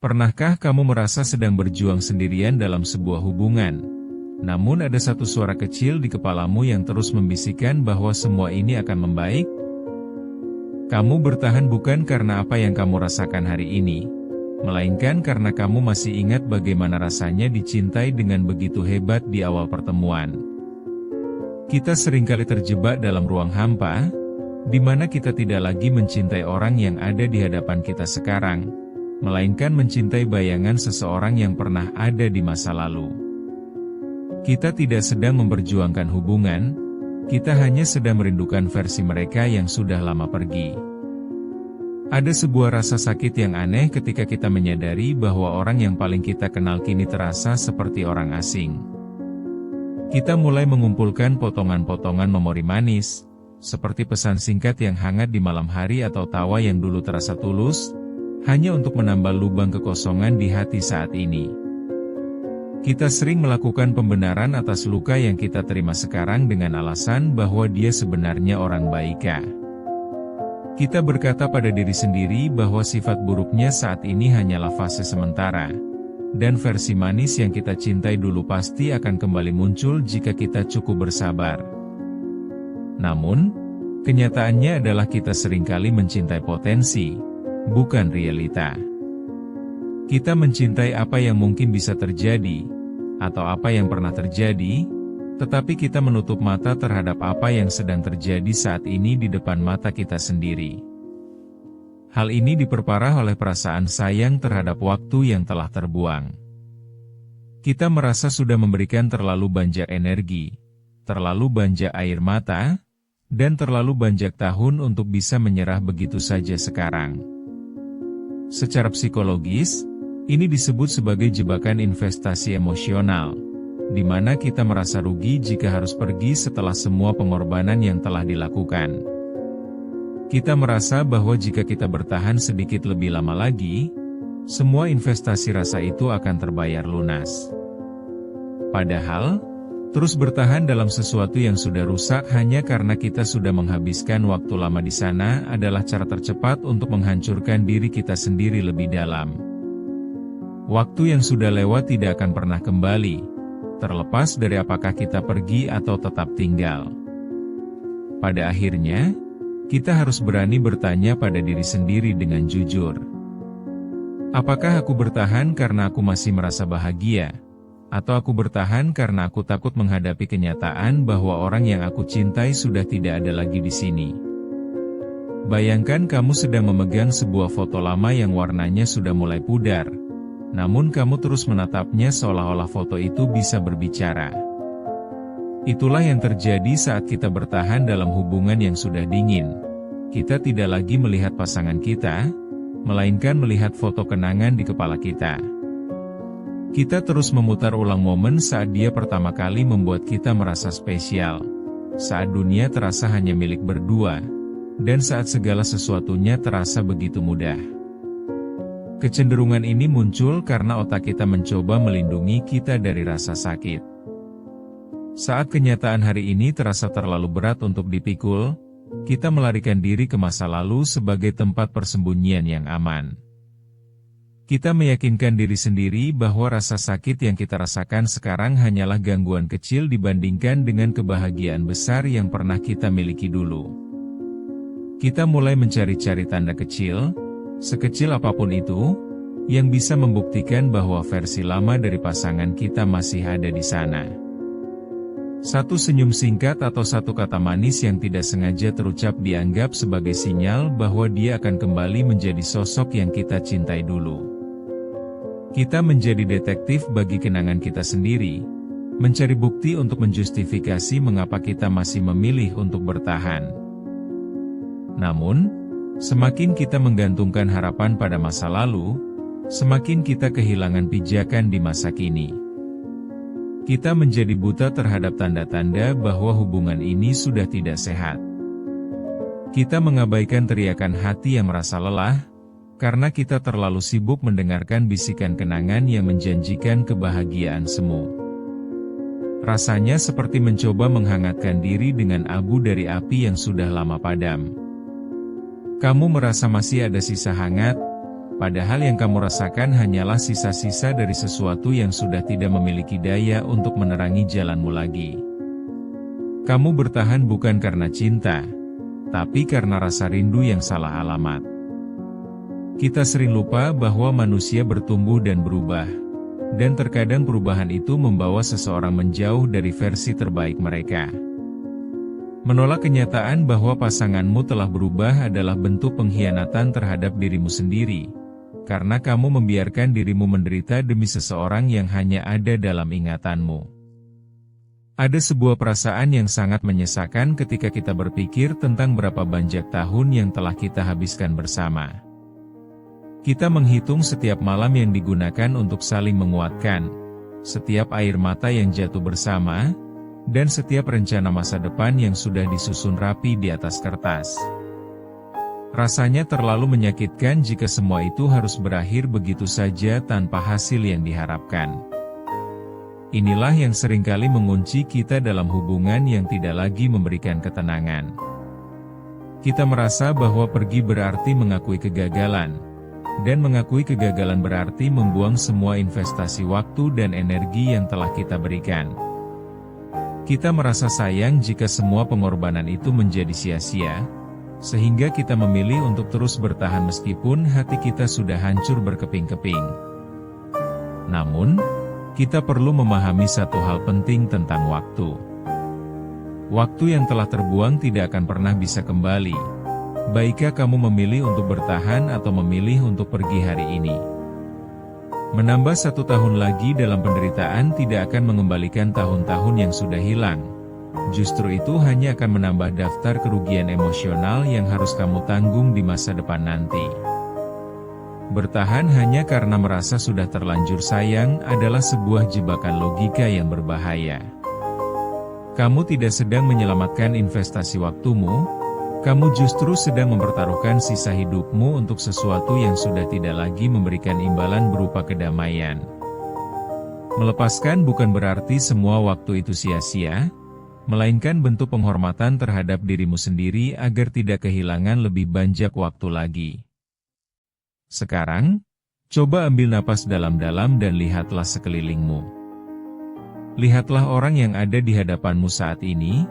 Pernahkah kamu merasa sedang berjuang sendirian dalam sebuah hubungan? Namun ada satu suara kecil di kepalamu yang terus membisikkan bahwa semua ini akan membaik? Kamu bertahan bukan karena apa yang kamu rasakan hari ini, melainkan karena kamu masih ingat bagaimana rasanya dicintai dengan begitu hebat di awal pertemuan. Kita seringkali terjebak dalam ruang hampa, di mana kita tidak lagi mencintai orang yang ada di hadapan kita sekarang, melainkan mencintai bayangan seseorang yang pernah ada di masa lalu. Kita tidak sedang memperjuangkan hubungan, kita hanya sedang merindukan versi mereka yang sudah lama pergi. Ada sebuah rasa sakit yang aneh ketika kita menyadari bahwa orang yang paling kita kenal kini terasa seperti orang asing. Kita mulai mengumpulkan potongan-potongan memori manis, seperti pesan singkat yang hangat di malam hari atau tawa yang dulu terasa tulus, hanya untuk menambah lubang kekosongan di hati saat ini. Kita sering melakukan pembenaran atas luka yang kita terima sekarang dengan alasan bahwa dia sebenarnya orang baik. Kita berkata pada diri sendiri bahwa sifat buruknya saat ini hanyalah fase sementara, dan versi manis yang kita cintai dulu pasti akan kembali muncul jika kita cukup bersabar. Namun, kenyataannya adalah kita seringkali mencintai potensi, bukan realita. Kita mencintai apa yang mungkin bisa terjadi, atau apa yang pernah terjadi, tetapi kita menutup mata terhadap apa yang sedang terjadi saat ini di depan mata kita sendiri. Hal ini diperparah oleh perasaan sayang terhadap waktu yang telah terbuang. Kita merasa sudah memberikan terlalu banyak energi, terlalu banyak air mata, dan terlalu banyak tahun untuk bisa menyerah begitu saja sekarang. Secara psikologis, ini disebut sebagai jebakan investasi emosional, di mana kita merasa rugi jika harus pergi setelah semua pengorbanan yang telah dilakukan. Kita merasa bahwa jika kita bertahan sedikit lebih lama lagi, semua investasi rasa itu akan terbayar lunas. Padahal, terus bertahan dalam sesuatu yang sudah rusak hanya karena kita sudah menghabiskan waktu lama di sana adalah cara tercepat untuk menghancurkan diri kita sendiri lebih dalam. Waktu yang sudah lewat tidak akan pernah kembali, terlepas dari apakah kita pergi atau tetap tinggal. Pada akhirnya, kita harus berani bertanya pada diri sendiri dengan jujur. Apakah aku bertahan karena aku masih merasa bahagia? Atau aku bertahan karena aku takut menghadapi kenyataan bahwa orang yang aku cintai sudah tidak ada lagi di sini? Bayangkan kamu sedang memegang sebuah foto lama yang warnanya sudah mulai pudar, namun kamu terus menatapnya seolah-olah foto itu bisa berbicara. Itulah yang terjadi saat kita bertahan dalam hubungan yang sudah dingin. Kita tidak lagi melihat pasangan kita, melainkan melihat foto kenangan di kepala kita. Kita terus memutar ulang momen saat dia pertama kali membuat kita merasa spesial, saat dunia terasa hanya milik berdua, dan saat segala sesuatunya terasa begitu mudah. Kecenderungan ini muncul karena otak kita mencoba melindungi kita dari rasa sakit. Saat kenyataan hari ini terasa terlalu berat untuk dipikul, kita melarikan diri ke masa lalu sebagai tempat persembunyian yang aman. Kita meyakinkan diri sendiri bahwa rasa sakit yang kita rasakan sekarang hanyalah gangguan kecil dibandingkan dengan kebahagiaan besar yang pernah kita miliki dulu. Kita mulai mencari-cari tanda kecil, sekecil apapun itu, yang bisa membuktikan bahwa versi lama dari pasangan kita masih ada di sana. Satu senyum singkat atau satu kata manis yang tidak sengaja terucap dianggap sebagai sinyal bahwa dia akan kembali menjadi sosok yang kita cintai dulu. Kita menjadi detektif bagi kenangan kita sendiri, mencari bukti untuk menjustifikasi mengapa kita masih memilih untuk bertahan. Namun, semakin kita menggantungkan harapan pada masa lalu, semakin kita kehilangan pijakan di masa kini. Kita menjadi buta terhadap tanda-tanda bahwa hubungan ini sudah tidak sehat. Kita mengabaikan teriakan hati yang merasa lelah, karena kita terlalu sibuk mendengarkan bisikan kenangan yang menjanjikan kebahagiaan semu. Rasanya seperti mencoba menghangatkan diri dengan abu dari api yang sudah lama padam. Kamu merasa masih ada sisa hangat, Padahal yang kamu rasakan hanyalah sisa-sisa dari sesuatu yang sudah tidak memiliki daya untuk menerangi jalanmu lagi. Kamu bertahan bukan karena cinta, tapi karena rasa rindu yang salah alamat. Kita sering lupa bahwa manusia bertumbuh dan berubah, dan terkadang perubahan itu membawa seseorang menjauh dari versi terbaik mereka. Menolak kenyataan bahwa pasanganmu telah berubah adalah bentuk pengkhianatan terhadap dirimu sendiri, karena kamu membiarkan dirimu menderita demi seseorang yang hanya ada dalam ingatanmu. Ada sebuah perasaan yang sangat menyesakan ketika kita berpikir tentang berapa banyak tahun yang telah kita habiskan bersama. Kita menghitung setiap malam yang digunakan untuk saling menguatkan, setiap air mata yang jatuh bersama, dan setiap rencana masa depan yang sudah disusun rapi di atas kertas. Rasanya terlalu menyakitkan jika semua itu harus berakhir begitu saja tanpa hasil yang diharapkan. Inilah yang seringkali mengunci kita dalam hubungan yang tidak lagi memberikan ketenangan. Kita merasa bahwa pergi berarti mengakui kegagalan, dan mengakui kegagalan berarti membuang semua investasi waktu dan energi yang telah kita berikan. Kita merasa sayang jika semua pengorbanan itu menjadi sia-sia, sehingga kita memilih untuk terus bertahan meskipun hati kita sudah hancur berkeping-keping. Namun, kita perlu memahami satu hal penting tentang waktu. Waktu yang telah terbuang tidak akan pernah bisa kembali. Baikkah kamu memilih untuk bertahan atau memilih untuk pergi hari ini? Menambah 1 tahun lagi dalam penderitaan tidak akan mengembalikan tahun-tahun yang sudah hilang. Justru itu hanya akan menambah daftar kerugian emosional yang harus kamu tanggung di masa depan nanti. Bertahan hanya karena merasa sudah terlanjur sayang adalah sebuah jebakan logika yang berbahaya. Kamu tidak sedang menyelamatkan investasi waktumu, kamu justru sedang mempertaruhkan sisa hidupmu untuk sesuatu yang sudah tidak lagi memberikan imbalan berupa kedamaian. Melepaskan bukan berarti semua waktu itu sia-sia, melainkan bentuk penghormatan terhadap dirimu sendiri agar tidak kehilangan lebih banyak waktu lagi. Sekarang, coba ambil napas dalam-dalam dan lihatlah sekelilingmu. Lihatlah orang yang ada di hadapanmu saat ini,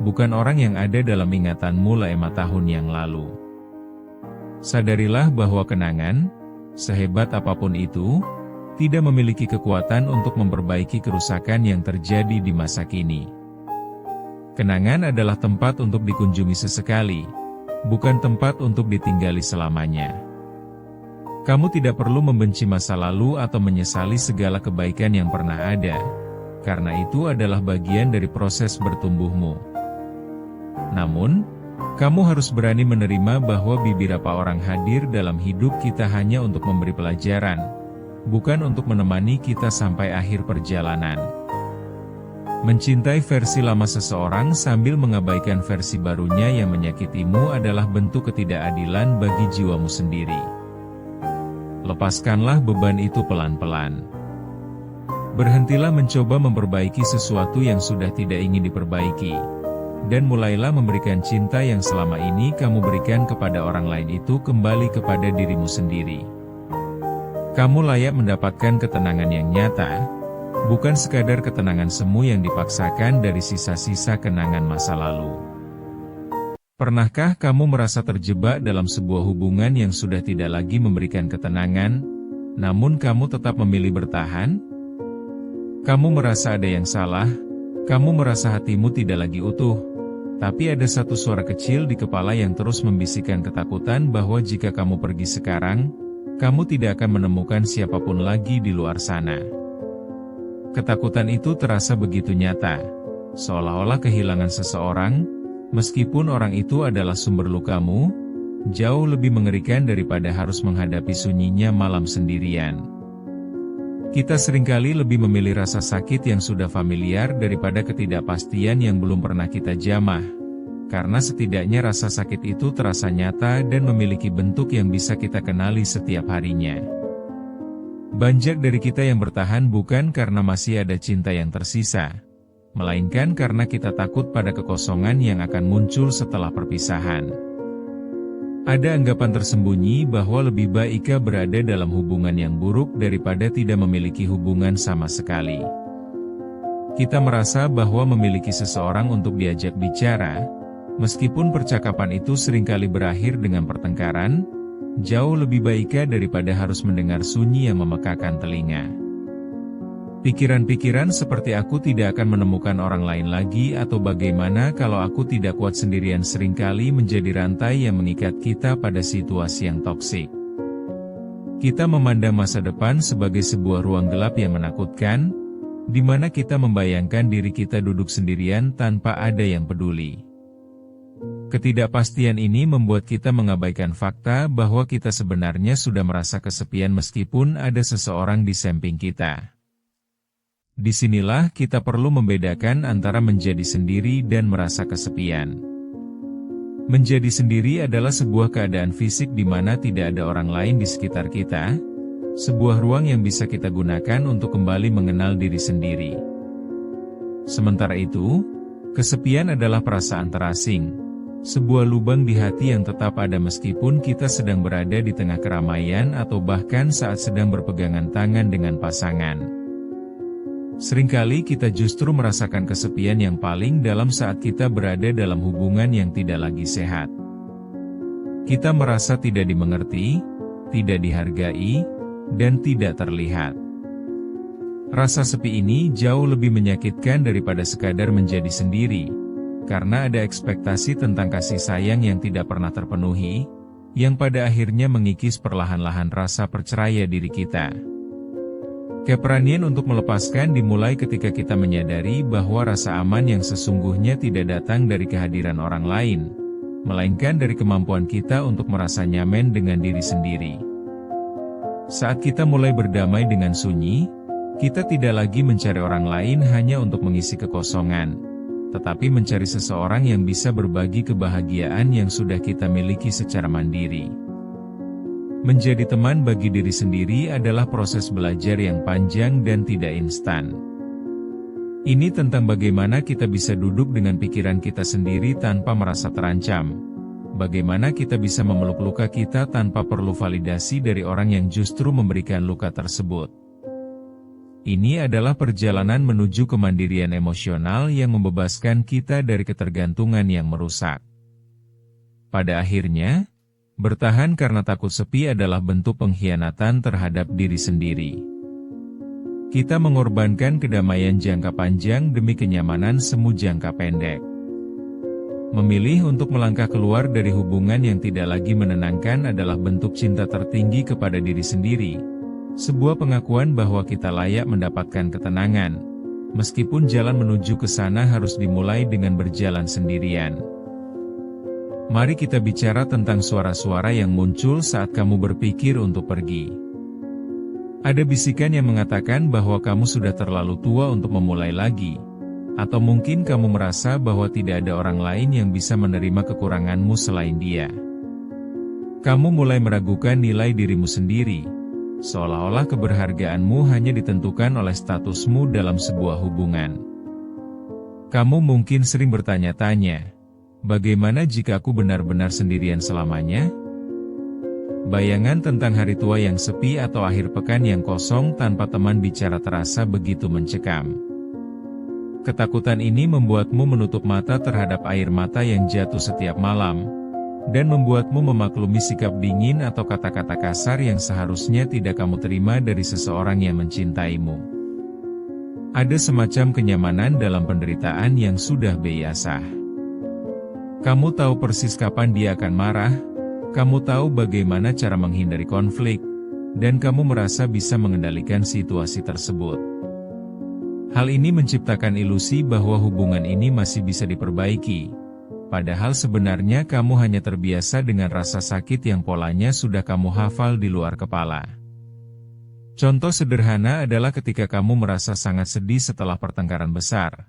bukan orang yang ada dalam ingatanmu 5 tahun yang lalu. Sadarilah bahwa kenangan, sehebat apapun itu, tidak memiliki kekuatan untuk memperbaiki kerusakan yang terjadi di masa kini. Kenangan adalah tempat untuk dikunjungi sesekali, bukan tempat untuk ditinggali selamanya. Kamu tidak perlu membenci masa lalu atau menyesali segala kebaikan yang pernah ada, karena itu adalah bagian dari proses bertumbuhmu. Namun, kamu harus berani menerima bahwa beberapa orang hadir dalam hidup kita hanya untuk memberi pelajaran, bukan untuk menemani kita sampai akhir perjalanan. Mencintai versi lama seseorang sambil mengabaikan versi barunya yang menyakitimu adalah bentuk ketidakadilan bagi jiwamu sendiri. Lepaskanlah beban itu pelan-pelan. Berhentilah mencoba memperbaiki sesuatu yang sudah tidak ingin diperbaiki. Dan mulailah memberikan cinta yang selama ini kamu berikan kepada orang lain itu kembali kepada dirimu sendiri. Kamu layak mendapatkan ketenangan yang nyata, bukan sekadar ketenangan semu yang dipaksakan dari sisa-sisa kenangan masa lalu. Pernahkah kamu merasa terjebak dalam sebuah hubungan yang sudah tidak lagi memberikan ketenangan, namun kamu tetap memilih bertahan? Kamu merasa ada yang salah, kamu merasa hatimu tidak lagi utuh, tapi ada satu suara kecil di kepala yang terus membisikkan ketakutan bahwa jika kamu pergi sekarang, kamu tidak akan menemukan siapapun lagi di luar sana. Ketakutan itu terasa begitu nyata, seolah-olah kehilangan seseorang, meskipun orang itu adalah sumber lukamu, jauh lebih mengerikan daripada harus menghadapi sunyinya malam sendirian. Kita seringkali lebih memilih rasa sakit yang sudah familiar daripada ketidakpastian yang belum pernah kita jamah, karena setidaknya rasa sakit itu terasa nyata dan memiliki bentuk yang bisa kita kenali setiap harinya. Banyak dari kita yang bertahan bukan karena masih ada cinta yang tersisa, melainkan karena kita takut pada kekosongan yang akan muncul setelah perpisahan. Ada anggapan tersembunyi bahwa lebih baik Ika berada dalam hubungan yang buruk daripada tidak memiliki hubungan sama sekali. Kita merasa bahwa memiliki seseorang untuk diajak bicara, meskipun percakapan itu seringkali berakhir dengan pertengkaran, jauh lebih baik daripada harus mendengar sunyi yang memekakan telinga. Pikiran-pikiran seperti aku tidak akan menemukan orang lain lagi atau bagaimana kalau aku tidak kuat sendirian seringkali menjadi rantai yang mengikat kita pada situasi yang toksik. Kita memandang masa depan sebagai sebuah ruang gelap yang menakutkan, di mana kita membayangkan diri kita duduk sendirian tanpa ada yang peduli. Ketidakpastian ini membuat kita mengabaikan fakta bahwa kita sebenarnya sudah merasa kesepian meskipun ada seseorang di samping kita. Disinilah kita perlu membedakan antara menjadi sendiri dan merasa kesepian. Menjadi sendiri adalah sebuah keadaan fisik di mana tidak ada orang lain di sekitar kita, sebuah ruang yang bisa kita gunakan untuk kembali mengenal diri sendiri. Sementara itu, kesepian adalah perasaan terasing, sebuah lubang di hati yang tetap ada meskipun kita sedang berada di tengah keramaian atau bahkan saat sedang berpegangan tangan dengan pasangan. Seringkali kita justru merasakan kesepian yang paling dalam saat kita berada dalam hubungan yang tidak lagi sehat. Kita merasa tidak dimengerti, tidak dihargai, dan tidak terlihat. Rasa sepi ini jauh lebih menyakitkan daripada sekadar menjadi sendiri, karena ada ekspektasi tentang kasih sayang yang tidak pernah terpenuhi, yang pada akhirnya mengikis perlahan-lahan rasa percaya diri kita. Keberanian untuk melepaskan dimulai ketika kita menyadari bahwa rasa aman yang sesungguhnya tidak datang dari kehadiran orang lain, melainkan dari kemampuan kita untuk merasa nyaman dengan diri sendiri. Saat kita mulai berdamai dengan sunyi, kita tidak lagi mencari orang lain hanya untuk mengisi kekosongan, tetapi mencari seseorang yang bisa berbagi kebahagiaan yang sudah kita miliki secara mandiri. Menjadi teman bagi diri sendiri adalah proses belajar yang panjang dan tidak instan. Ini tentang bagaimana kita bisa duduk dengan pikiran kita sendiri tanpa merasa terancam. Bagaimana kita bisa memeluk luka kita tanpa perlu validasi dari orang yang justru memberikan luka tersebut. Ini adalah perjalanan menuju kemandirian emosional yang membebaskan kita dari ketergantungan yang merusak. Pada akhirnya, bertahan karena takut sepi adalah bentuk pengkhianatan terhadap diri sendiri. Kita mengorbankan kedamaian jangka panjang demi kenyamanan semu jangka pendek. Memilih untuk melangkah keluar dari hubungan yang tidak lagi menenangkan adalah bentuk cinta tertinggi kepada diri sendiri. Sebuah pengakuan bahwa kita layak mendapatkan ketenangan, meskipun jalan menuju ke sana harus dimulai dengan berjalan sendirian. Mari kita bicara tentang suara-suara yang muncul saat kamu berpikir untuk pergi. Ada bisikan yang mengatakan bahwa kamu sudah terlalu tua untuk memulai lagi, atau mungkin kamu merasa bahwa tidak ada orang lain yang bisa menerima kekuranganmu selain dia. Kamu mulai meragukan nilai dirimu sendiri, seolah-olah keberhargaanmu hanya ditentukan oleh statusmu dalam sebuah hubungan. Kamu mungkin sering bertanya-tanya, bagaimana jika aku benar-benar sendirian selamanya? Bayangan tentang hari tua yang sepi atau akhir pekan yang kosong tanpa teman bicara terasa begitu mencekam. Ketakutan ini membuatmu menutup mata terhadap air mata yang jatuh setiap malam, dan membuatmu memaklumi sikap dingin atau kata-kata kasar yang seharusnya tidak kamu terima dari seseorang yang mencintaimu. Ada semacam kenyamanan dalam penderitaan yang sudah biasa. Kamu tahu persis kapan dia akan marah, kamu tahu bagaimana cara menghindari konflik, dan kamu merasa bisa mengendalikan situasi tersebut. Hal ini menciptakan ilusi bahwa hubungan ini masih bisa diperbaiki, padahal sebenarnya kamu hanya terbiasa dengan rasa sakit yang polanya sudah kamu hafal di luar kepala. Contoh sederhana adalah ketika kamu merasa sangat sedih setelah pertengkaran besar.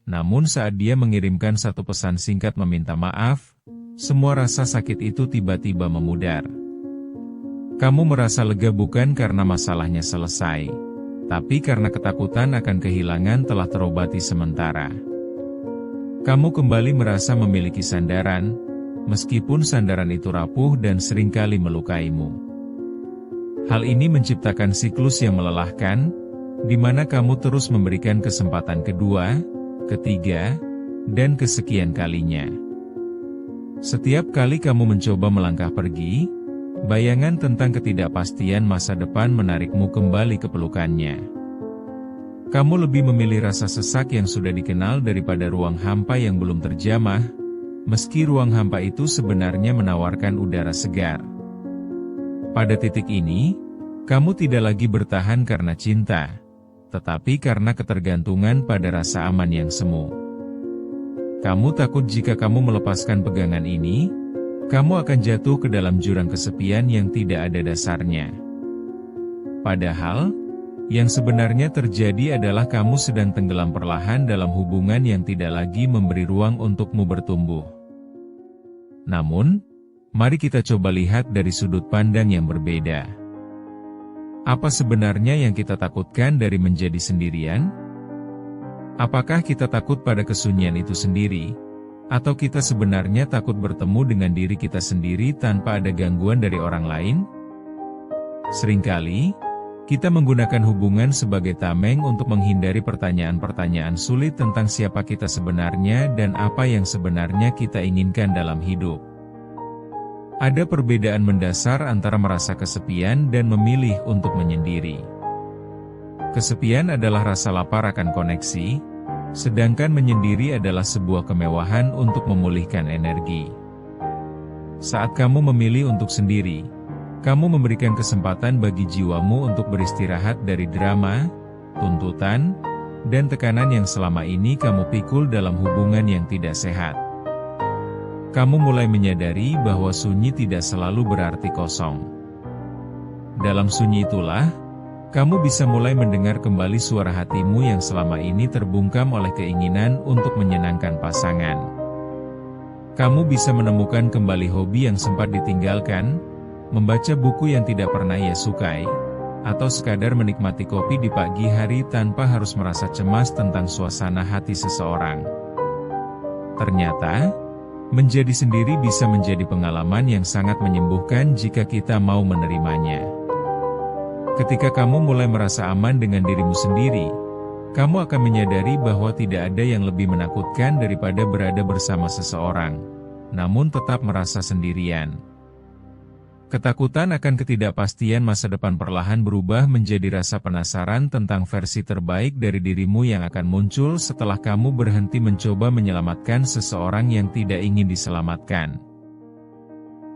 Namun saat dia mengirimkan satu pesan singkat meminta maaf, semua rasa sakit itu tiba-tiba memudar. Kamu merasa lega bukan karena masalahnya selesai, tapi karena ketakutan akan kehilangan telah terobati sementara. Kamu kembali merasa memiliki sandaran, meskipun sandaran itu rapuh dan seringkali melukaimu. Hal ini menciptakan siklus yang melelahkan, di mana kamu terus memberikan kesempatan kedua, ketiga, dan kesekian kalinya. Setiap kali kamu mencoba melangkah pergi, bayangan tentang ketidakpastian masa depan menarikmu kembali ke pelukannya. Kamu lebih memilih rasa sesak yang sudah dikenal daripada ruang hampa yang belum terjamah, meski ruang hampa itu sebenarnya menawarkan udara segar. Pada titik ini, kamu tidak lagi bertahan karena cinta, tetapi karena ketergantungan pada rasa aman yang semu. Kamu takut jika kamu melepaskan pegangan ini, kamu akan jatuh ke dalam jurang kesepian yang tidak ada dasarnya. Padahal, yang sebenarnya terjadi adalah kamu sedang tenggelam perlahan dalam hubungan yang tidak lagi memberi ruang untukmu bertumbuh. Namun, mari kita coba lihat dari sudut pandang yang berbeda. Apa sebenarnya yang kita takutkan dari menjadi sendirian? Apakah kita takut pada kesunyian itu sendiri? Atau kita sebenarnya takut bertemu dengan diri kita sendiri tanpa ada gangguan dari orang lain? Seringkali, kita menggunakan hubungan sebagai tameng untuk menghindari pertanyaan-pertanyaan sulit tentang siapa kita sebenarnya dan apa yang sebenarnya kita inginkan dalam hidup. Ada perbedaan mendasar antara merasa kesepian dan memilih untuk menyendiri. Kesepian adalah rasa lapar akan koneksi, sedangkan menyendiri adalah sebuah kemewahan untuk memulihkan energi. Saat kamu memilih untuk sendiri, kamu memberikan kesempatan bagi jiwamu untuk beristirahat dari drama, tuntutan, dan tekanan yang selama ini kamu pikul dalam hubungan yang tidak sehat. Kamu mulai menyadari bahwa sunyi tidak selalu berarti kosong. Dalam sunyi itulah, kamu bisa mulai mendengar kembali suara hatimu yang selama ini terbungkam oleh keinginan untuk menyenangkan pasangan. Kamu bisa menemukan kembali hobi yang sempat ditinggalkan, membaca buku yang tidak pernah ia sukai, atau sekadar menikmati kopi di pagi hari tanpa harus merasa cemas tentang suasana hati seseorang. Ternyata, menjadi sendiri bisa menjadi pengalaman yang sangat menyembuhkan jika kita mau menerimanya. Ketika kamu mulai merasa aman dengan dirimu sendiri, kamu akan menyadari bahwa tidak ada yang lebih menakutkan daripada berada bersama seseorang, namun tetap merasa sendirian. Ketakutan akan ketidakpastian masa depan perlahan berubah menjadi rasa penasaran tentang versi terbaik dari dirimu yang akan muncul setelah kamu berhenti mencoba menyelamatkan seseorang yang tidak ingin diselamatkan.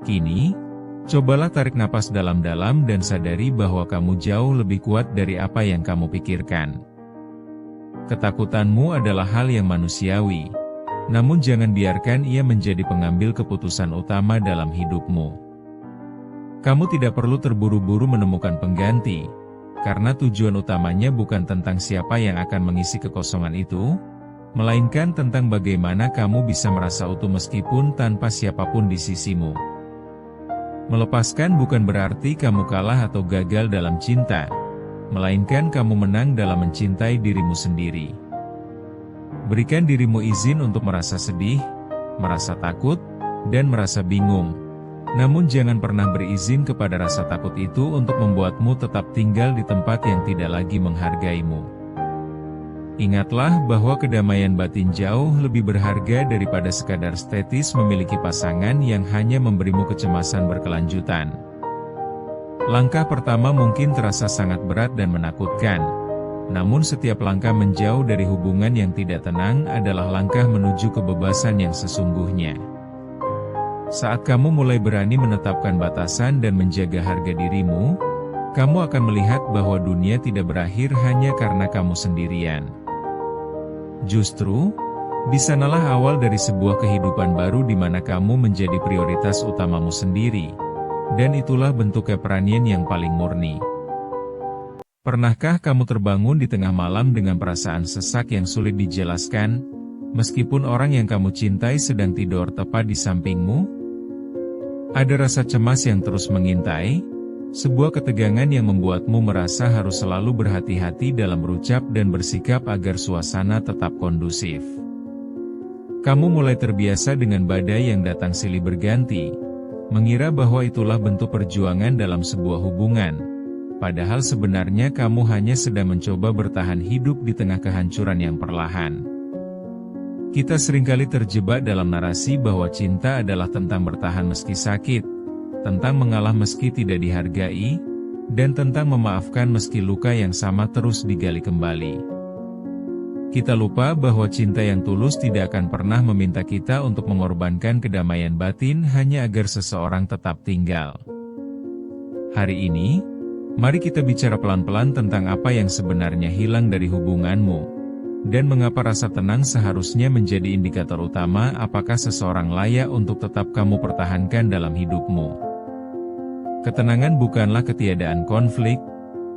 Kini, cobalah tarik napas dalam-dalam dan sadari bahwa kamu jauh lebih kuat dari apa yang kamu pikirkan. Ketakutanmu adalah hal yang manusiawi, namun jangan biarkan ia menjadi pengambil keputusan utama dalam hidupmu. Kamu tidak perlu terburu-buru menemukan pengganti, karena tujuan utamanya bukan tentang siapa yang akan mengisi kekosongan itu, melainkan tentang bagaimana kamu bisa merasa utuh meskipun tanpa siapapun di sisimu. Melepaskan bukan berarti kamu kalah atau gagal dalam cinta, melainkan kamu menang dalam mencintai dirimu sendiri. Berikan dirimu izin untuk merasa sedih, merasa takut, dan merasa bingung. Namun jangan pernah berizin kepada rasa takut itu untuk membuatmu tetap tinggal di tempat yang tidak lagi menghargaimu. Ingatlah bahwa kedamaian batin jauh lebih berharga daripada sekadar statis memiliki pasangan yang hanya memberimu kecemasan berkelanjutan. Langkah pertama mungkin terasa sangat berat dan menakutkan, namun setiap langkah menjauh dari hubungan yang tidak tenang adalah langkah menuju kebebasan yang sesungguhnya. Saat kamu mulai berani menetapkan batasan dan menjaga harga dirimu, kamu akan melihat bahwa dunia tidak berakhir hanya karena kamu sendirian. Justru, di sanalah awal dari sebuah kehidupan baru di mana kamu menjadi prioritas utamamu sendiri, dan itulah bentuk keberanian yang paling murni. Pernahkah kamu terbangun di tengah malam dengan perasaan sesak yang sulit dijelaskan, meskipun orang yang kamu cintai sedang tidur tepat di sampingmu? Ada rasa cemas yang terus mengintai, sebuah ketegangan yang membuatmu merasa harus selalu berhati-hati dalam berucap dan bersikap agar suasana tetap kondusif. Kamu mulai terbiasa dengan badai yang datang silih berganti, mengira bahwa itulah bentuk perjuangan dalam sebuah hubungan. Padahal sebenarnya kamu hanya sedang mencoba bertahan hidup di tengah kehancuran yang perlahan. Kita seringkali terjebak dalam narasi bahwa cinta adalah tentang bertahan meski sakit, tentang mengalah meski tidak dihargai, dan tentang memaafkan meski luka yang sama terus digali kembali. Kita lupa bahwa cinta yang tulus tidak akan pernah meminta kita untuk mengorbankan kedamaian batin hanya agar seseorang tetap tinggal. Hari ini, mari kita bicara pelan-pelan tentang apa yang sebenarnya hilang dari hubunganmu, dan mengapa rasa tenang seharusnya menjadi indikator utama apakah seseorang layak untuk tetap kamu pertahankan dalam hidupmu. Ketenangan bukanlah ketiadaan konflik,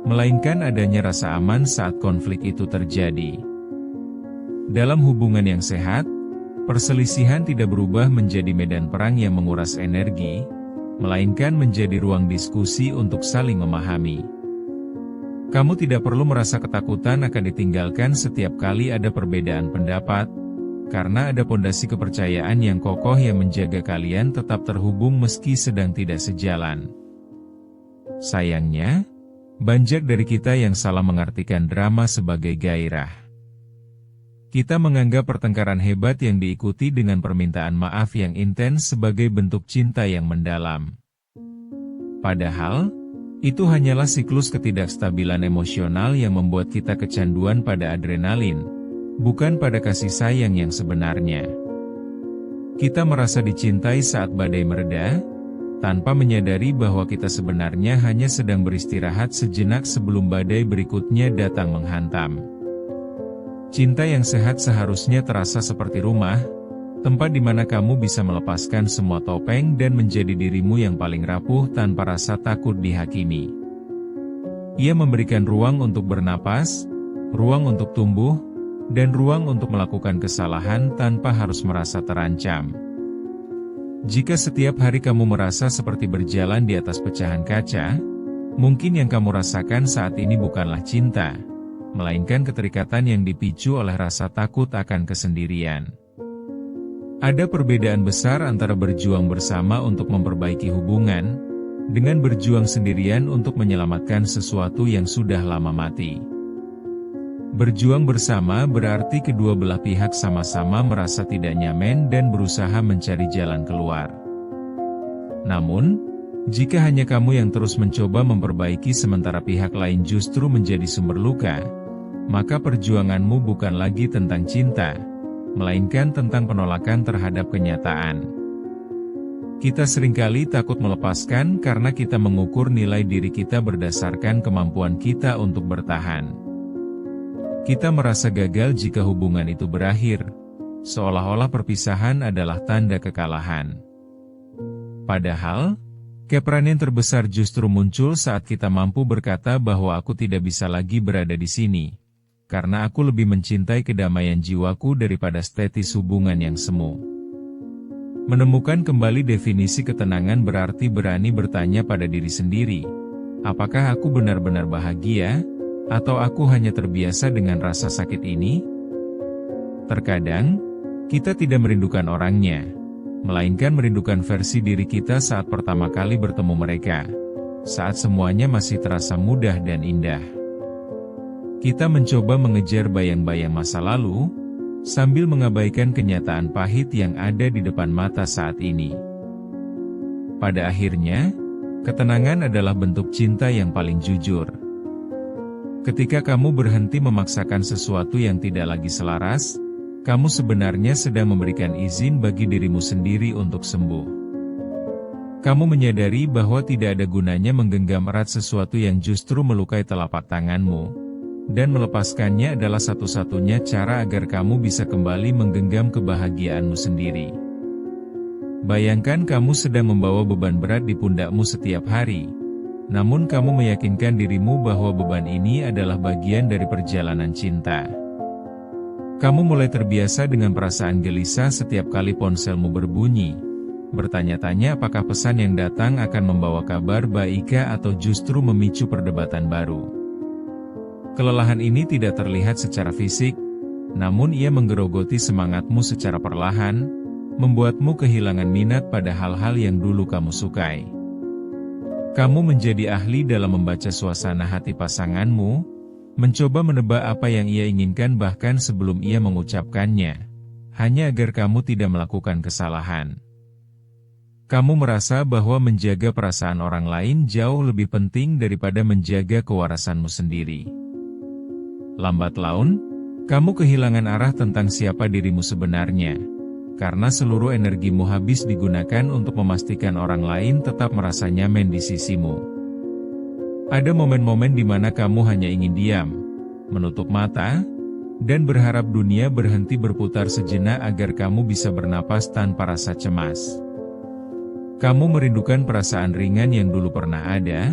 melainkan adanya rasa aman saat konflik itu terjadi. Dalam hubungan yang sehat, perselisihan tidak berubah menjadi medan perang yang menguras energi, melainkan menjadi ruang diskusi untuk saling memahami. Kamu tidak perlu merasa ketakutan akan ditinggalkan setiap kali ada perbedaan pendapat, karena ada pondasi kepercayaan yang kokoh yang menjaga kalian tetap terhubung meski sedang tidak sejalan. Sayangnya, banyak dari kita yang salah mengartikan drama sebagai gairah. Kita menganggap pertengkaran hebat yang diikuti dengan permintaan maaf yang intens sebagai bentuk cinta yang mendalam. Padahal, itu hanyalah siklus ketidakstabilan emosional yang membuat kita kecanduan pada adrenalin, bukan pada kasih sayang yang sebenarnya. Kita merasa dicintai saat badai mereda, tanpa menyadari bahwa kita sebenarnya hanya sedang beristirahat sejenak sebelum badai berikutnya datang menghantam. Cinta yang sehat seharusnya terasa seperti rumah, tempat di mana kamu bisa melepaskan semua topeng dan menjadi dirimu yang paling rapuh tanpa rasa takut dihakimi. Ia memberikan ruang untuk bernapas, ruang untuk tumbuh, dan ruang untuk melakukan kesalahan tanpa harus merasa terancam. Jika setiap hari kamu merasa seperti berjalan di atas pecahan kaca, mungkin yang kamu rasakan saat ini bukanlah cinta, melainkan keterikatan yang dipicu oleh rasa takut akan kesendirian. Ada perbedaan besar antara berjuang bersama untuk memperbaiki hubungan, dengan berjuang sendirian untuk menyelamatkan sesuatu yang sudah lama mati. Berjuang bersama berarti kedua belah pihak sama-sama merasa tidak nyaman dan berusaha mencari jalan keluar. Namun, jika hanya kamu yang terus mencoba memperbaiki sementara pihak lain justru menjadi sumber luka, maka perjuanganmu bukan lagi tentang cinta, melainkan tentang penolakan terhadap kenyataan. Kita seringkali takut melepaskan karena kita mengukur nilai diri kita berdasarkan kemampuan kita untuk bertahan. Kita merasa gagal jika hubungan itu berakhir, seolah-olah perpisahan adalah tanda kekalahan. Padahal, keberanian terbesar justru muncul saat kita mampu berkata bahwa aku tidak bisa lagi berada di sini, karena aku lebih mencintai kedamaian jiwaku daripada status hubungan yang semu. Menemukan kembali definisi ketenangan berarti berani bertanya pada diri sendiri, apakah aku benar-benar bahagia, atau aku hanya terbiasa dengan rasa sakit ini? Terkadang, kita tidak merindukan orangnya, melainkan merindukan versi diri kita saat pertama kali bertemu mereka, saat semuanya masih terasa mudah dan indah. Kita mencoba mengejar bayang-bayang masa lalu, sambil mengabaikan kenyataan pahit yang ada di depan mata saat ini. Pada akhirnya, ketenangan adalah bentuk cinta yang paling jujur. Ketika kamu berhenti memaksakan sesuatu yang tidak lagi selaras, kamu sebenarnya sedang memberikan izin bagi dirimu sendiri untuk sembuh. Kamu menyadari bahwa tidak ada gunanya menggenggam erat sesuatu yang justru melukai telapak tanganmu, dan melepaskannya adalah satu-satunya cara agar kamu bisa kembali menggenggam kebahagiaanmu sendiri. Bayangkan kamu sedang membawa beban berat di pundakmu setiap hari, namun kamu meyakinkan dirimu bahwa beban ini adalah bagian dari perjalanan cinta. Kamu mulai terbiasa dengan perasaan gelisah setiap kali ponselmu berbunyi, bertanya-tanya apakah pesan yang datang akan membawa kabar baik atau justru memicu perdebatan baru. Kelelahan ini tidak terlihat secara fisik, namun ia menggerogoti semangatmu secara perlahan, membuatmu kehilangan minat pada hal-hal yang dulu kamu sukai. Kamu menjadi ahli dalam membaca suasana hati pasanganmu, mencoba menebak apa yang ia inginkan bahkan sebelum ia mengucapkannya, hanya agar kamu tidak melakukan kesalahan. Kamu merasa bahwa menjaga perasaan orang lain jauh lebih penting daripada menjaga kewarasanmu sendiri. Lambat laun, kamu kehilangan arah tentang siapa dirimu sebenarnya, karena seluruh energimu habis digunakan untuk memastikan orang lain tetap merasa nyaman di sisimu. Ada momen-momen di mana kamu hanya ingin diam, menutup mata, dan berharap dunia berhenti berputar sejenak agar kamu bisa bernapas tanpa rasa cemas. Kamu merindukan perasaan ringan yang dulu pernah ada,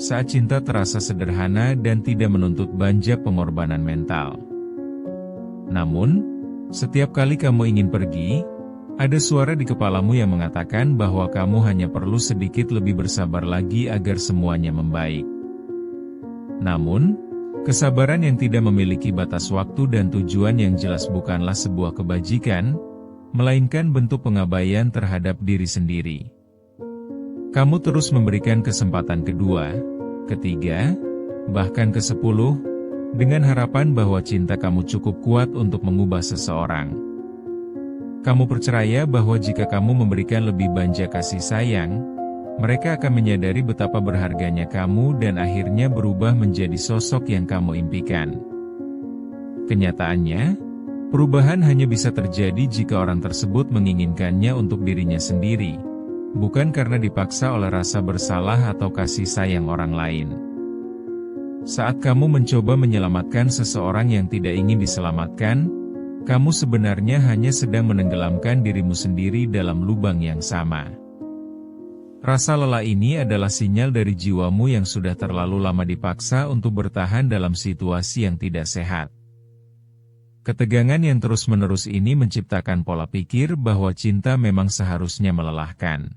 saat cinta terasa sederhana dan tidak menuntut banyak pengorbanan mental. Namun, setiap kali kamu ingin pergi, ada suara di kepalamu yang mengatakan bahwa kamu hanya perlu sedikit lebih bersabar lagi agar semuanya membaik. Namun, kesabaran yang tidak memiliki batas waktu dan tujuan yang jelas bukanlah sebuah kebajikan, melainkan bentuk pengabaian terhadap diri sendiri. Kamu terus memberikan kesempatan kedua, ketiga, bahkan ke-10, dengan harapan bahwa cinta kamu cukup kuat untuk mengubah seseorang. Kamu percaya bahwa jika kamu memberikan lebih banyak kasih sayang, mereka akan menyadari betapa berharganya kamu dan akhirnya berubah menjadi sosok yang kamu impikan. Kenyataannya, perubahan hanya bisa terjadi jika orang tersebut menginginkannya untuk dirinya sendiri, bukan karena dipaksa oleh rasa bersalah atau kasih sayang orang lain. Saat kamu mencoba menyelamatkan seseorang yang tidak ingin diselamatkan, kamu sebenarnya hanya sedang menenggelamkan dirimu sendiri dalam lubang yang sama. Rasa lelah ini adalah sinyal dari jiwamu yang sudah terlalu lama dipaksa untuk bertahan dalam situasi yang tidak sehat. Ketegangan yang terus-menerus ini menciptakan pola pikir bahwa cinta memang seharusnya melelahkan.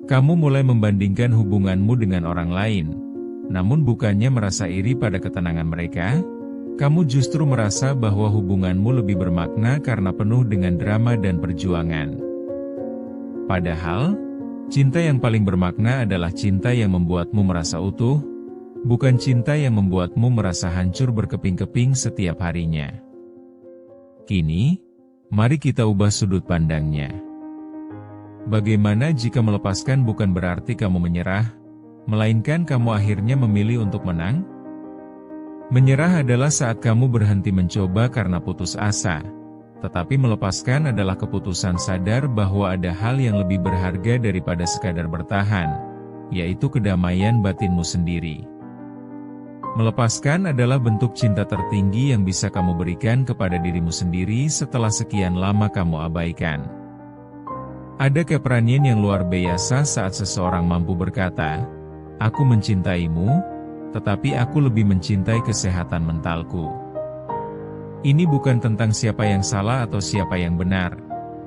Kamu mulai membandingkan hubunganmu dengan orang lain, namun bukannya merasa iri pada ketenangan mereka, kamu justru merasa bahwa hubunganmu lebih bermakna karena penuh dengan drama dan perjuangan. Padahal, cinta yang paling bermakna adalah cinta yang membuatmu merasa utuh, bukan cinta yang membuatmu merasa hancur berkeping-keping setiap harinya. Kini, mari kita ubah sudut pandangnya. Bagaimana jika melepaskan bukan berarti kamu menyerah, melainkan kamu akhirnya memilih untuk menang? Menyerah adalah saat kamu berhenti mencoba karena putus asa, tetapi melepaskan adalah keputusan sadar bahwa ada hal yang lebih berharga daripada sekadar bertahan, yaitu kedamaian batinmu sendiri. Melepaskan adalah bentuk cinta tertinggi yang bisa kamu berikan kepada dirimu sendiri setelah sekian lama kamu abaikan. Ada keberanian yang luar biasa saat seseorang mampu berkata, "Aku mencintaimu, tetapi aku lebih mencintai kesehatan mentalku." Ini bukan tentang siapa yang salah atau siapa yang benar,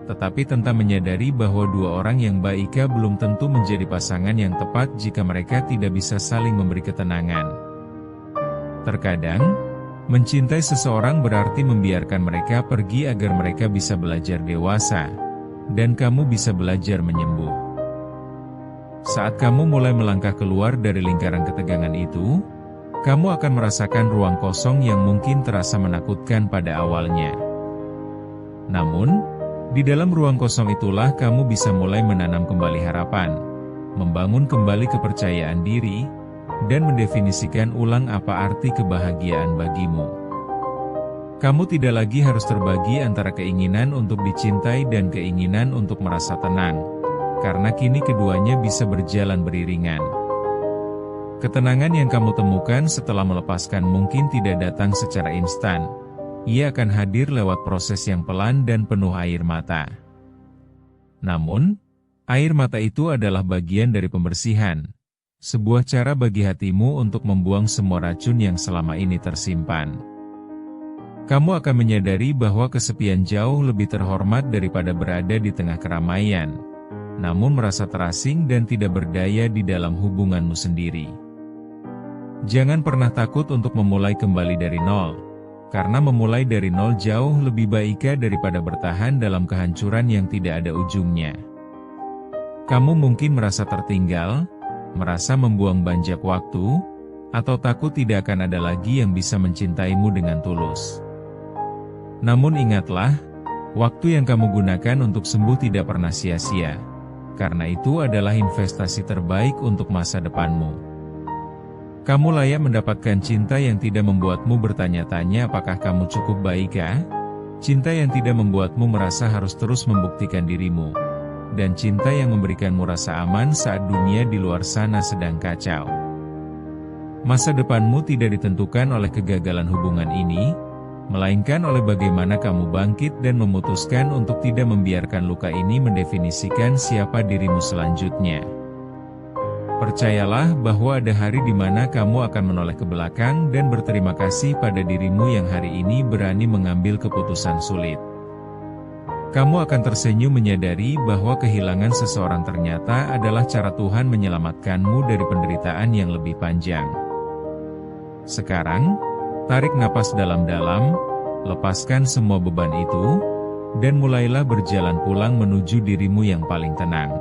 tetapi tentang menyadari bahwa dua orang yang baik belum tentu menjadi pasangan yang tepat jika mereka tidak bisa saling memberi ketenangan. Terkadang, mencintai seseorang berarti membiarkan mereka pergi agar mereka bisa belajar dewasa, dan kamu bisa belajar menyembuh. Saat kamu mulai melangkah keluar dari lingkaran ketegangan itu, kamu akan merasakan ruang kosong yang mungkin terasa menakutkan pada awalnya. Namun, di dalam ruang kosong itulah kamu bisa mulai menanam kembali harapan, membangun kembali kepercayaan diri, dan mendefinisikan ulang apa arti kebahagiaan bagimu. Kamu tidak lagi harus terbagi antara keinginan untuk dicintai dan keinginan untuk merasa tenang, karena kini keduanya bisa berjalan beriringan. Ketenangan yang kamu temukan setelah melepaskan mungkin tidak datang secara instan. Ia akan hadir lewat proses yang pelan dan penuh air mata. Namun, air mata itu adalah bagian dari pembersihan, sebuah cara bagi hatimu untuk membuang semua racun yang selama ini tersimpan. Kamu akan menyadari bahwa kesepian jauh lebih terhormat daripada berada di tengah keramaian, namun merasa terasing dan tidak berdaya di dalam hubunganmu sendiri. Jangan pernah takut untuk memulai kembali dari nol, Karena memulai dari nol jauh lebih baik daripada bertahan dalam kehancuran yang tidak ada ujungnya. Kamu mungkin merasa tertinggal, merasa membuang banyak waktu, atau takut tidak akan ada lagi yang bisa mencintaimu dengan tulus. Namun ingatlah, waktu yang kamu gunakan untuk sembuh tidak pernah sia-sia. Karena itu adalah investasi terbaik untuk masa depanmu. Kamu layak mendapatkan cinta yang tidak membuatmu bertanya-tanya apakah kamu cukup baikkah? Cinta yang tidak membuatmu merasa harus terus membuktikan dirimu. Dan cinta yang memberikanmu rasa aman saat dunia di luar sana sedang kacau. Masa depanmu tidak ditentukan oleh kegagalan hubungan ini, melainkan oleh bagaimana kamu bangkit dan memutuskan untuk tidak membiarkan luka ini mendefinisikan siapa dirimu selanjutnya. Percayalah bahwa ada hari di mana kamu akan menoleh ke belakang dan berterima kasih pada dirimu yang hari ini berani mengambil keputusan sulit. Kamu akan tersenyum menyadari bahwa kehilangan seseorang ternyata adalah cara Tuhan menyelamatkanmu dari penderitaan yang lebih panjang. Sekarang, tarik napas dalam-dalam, lepaskan semua beban itu, dan mulailah berjalan pulang menuju dirimu yang paling tenang.